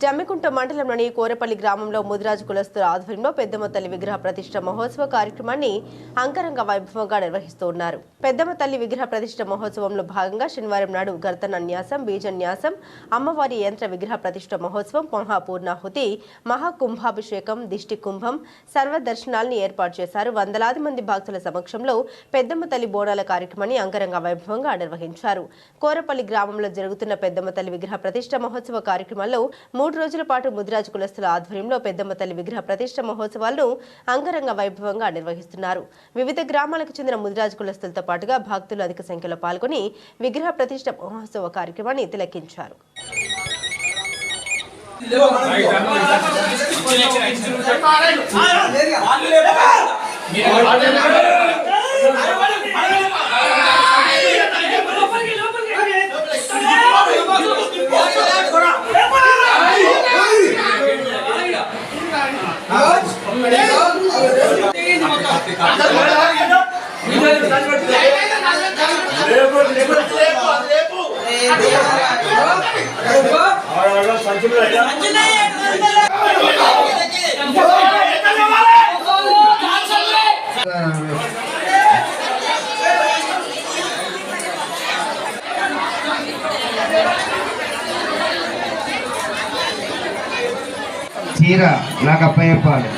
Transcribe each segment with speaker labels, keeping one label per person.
Speaker 1: జమ్మికుంట మండలంలోని కోరపల్లి గ్రామంలో ముదిరాజు కులస్తుల ఆధ్వర్యంలో పెద్దమ్మ తల్లి విగ్రహ ప్రతిష్ఠ మహోత్సవ కార్యక్రమాన్ని అంగరంగ వైభవంగా నిర్వహిస్తున్నారు. పెద్దమ్మ తల్లి విగ్రహ ప్రతిష్ఠ మహోత్సవంలో భాగంగా శనివారం నాడు గర్తన న్యాసం, బీజన్యాసం, అమ్మవారి యంత్ర విగ్రహ ప్రతిష్ఠ మహోత్సవం, మహాపూర్ణాహుతి, మహాకుంభాభిషేకం, దిష్టి కుంభం, సర్వదర్శనాలను ఏర్పాటు చేశారు. వందలాది మంది భక్తుల సమక్షంలో పెద్దమ్మ తల్లి బోనాల కార్యక్రమాన్ని అంగరంగ వైభవంగా నిర్వహించారు. కోరపల్లి గ్రామంలో జరుగుతున్న పెద్దమ్మ తల్లి విగ్రహ ప్రతిష్ఠ మహోత్సవ కార్యక్రమంలో 3 రోజుల పాటు ముదిరాజు కులస్తుల ఆధ్వర్యంలో పెద్దమ్మ తల్లి విగ్రహ ప్రతిష్ఠ మహోత్సవాలను అంగరంగ వైభవంగా నిర్వహిస్తున్నారు. వివిధ గ్రామాలకు చెందిన ముదిరాజు కులస్తులతో పాటుగా భక్తులు అధిక సంఖ్యలో పాల్గొని విగ్రహ ప్రతిష్ఠ మహోత్సవ కార్యక్రమాన్ని తిలకించారు.
Speaker 2: చీర నాకు అప్పయ్యప్పాలి.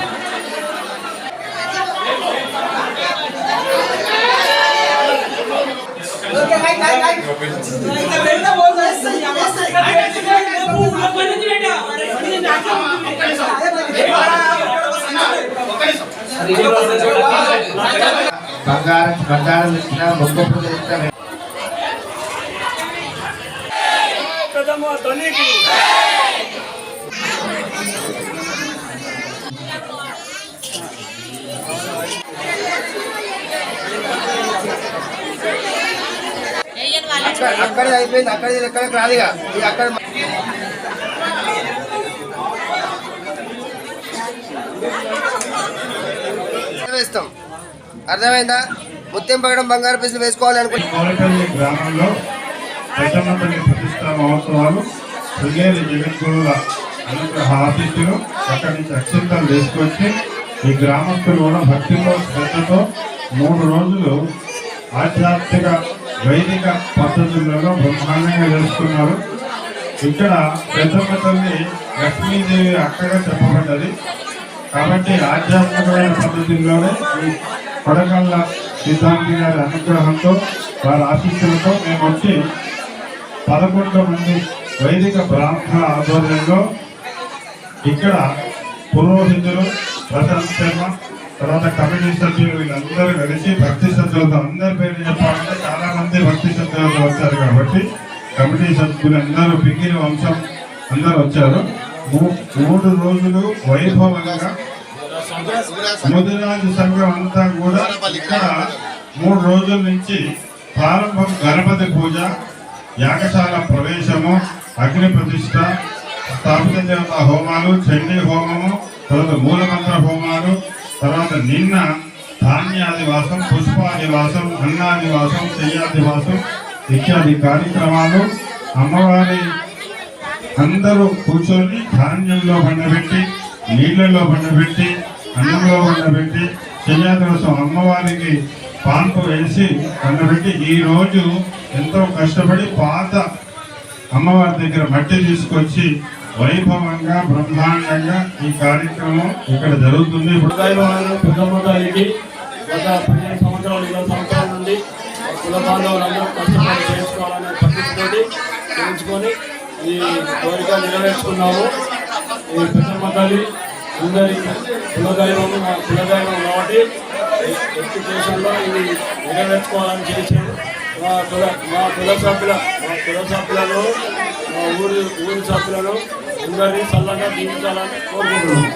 Speaker 2: బంగారం ఇచ్చిన మొక్క అక్కడ అయిపోయింది. అక్కడ ఎక్కడికి రాదుగా అక్కడ వేస్తాం. అర్థమైందా? ముత్యం పగడం బంగారు పీసులు వేసుకోవాలి అనుకుంటే
Speaker 3: కోరపల్లి గ్రామంలో పెద్దమ్మ తల్లి ప్రతిష్ఠా మహోత్సవాలు శృంగేరి జగద్గురుల అనుగ్రహ ఆశీస్సులు అక్కడి నుంచి అక్షంతలు తీసుకొచ్చి ఈ గ్రామస్తులు కూడా భక్తితో శ్రద్ధతో 3 రోజులు ఆధ్యాత్మిక వైదిక పద్ధతులలో బ్రహ్మాండంగా తెలుసుకున్నారు. ఇక్కడ పెద్దమ్మ తల్లి లక్ష్మీదేవి అక్కగా చెప్పబడ్డది కాబట్టి ఆధ్యాత్మికమైన పద్ధతుల్లోనే ఈ కొడగళ్ళ సిద్ధాంతి గారి అనుగ్రహంతో వారి ఆశీస్సులతో మేము వచ్చి 11 మంది వైదిక బ్రాహ్మణ ఆధ్వర్యంలో ఇక్కడ పురోహితులు, ప్రశాంత్ శర్మ, తర్వాత కమిటీ సభ్యులు వీళ్ళందరూ కలిసి భక్తి శ్రద్ధలతో, అందరి పేరు చెప్పాలంటే చాలా మంది భక్తి శ్రద్ధలతో వచ్చారు కాబట్టి కమిటీ సభ్యులు అందరూ పిగిలి వంశం అందరూ వచ్చారు. 3 రోజులు వైభవంగా ముదిరాజు సంఘం అంతా కూడా ఇక్కడ 3 రోజుల నుంచి ప్రారంభం గణపతి పూజ, యాగశాల ప్రవేశము, అగ్ని ప్రతిష్ట, స్థాపిత దేవత హోమాలు, చండీ హోమము, తర్వాత మూలమంత్ర హోమాలు, తర్వాత నిన్న ధాన్యాదివాసం, పుష్పాదివాసం, అన్నాదివాసం, శయ్యాదివాసం ఇత్యాది కార్యక్రమాలు. అమ్మవారి అందరూ కూర్చొని ధాన్యంలో బండబెట్టి, నీళ్లలో బండబెట్టి, అన్నంలో బండబెట్టి శయ్యాదివాసం అమ్మవారికి పాన్పు వేసి బండబెట్టి ఈరోజు ఎంతో కష్టపడి పాత అమ్మవారి దగ్గర మట్టి తీసుకొచ్చి వైభవంగా బ్రహ్మాండంగా ఈ కార్యక్రమం ఇక్కడ జరుగుతుంది.
Speaker 4: పెద్దమ్మ తల్లికి గత 15 సంవత్సరాలు 20 సంవత్సరాల నుండి కుల బాంధవులందరూ కష్టపడి చేసుకోవాలనే పద్ధతితోటి చేయించుకొని ఈ కోరిక నెరవేర్చుకున్నాము. ఈ పెద్దమ్మ తల్లి అందరి కులదైవం కాబట్టి ఎట్టి దేశంలో ఇది నెరవేర్చుకోవాలని చేసాము. మా కుల సభ్యులను మా ఊరి సభ్యులను అందరినీ చల్లగా దీవించాలని కోరుకుంటున్నాం.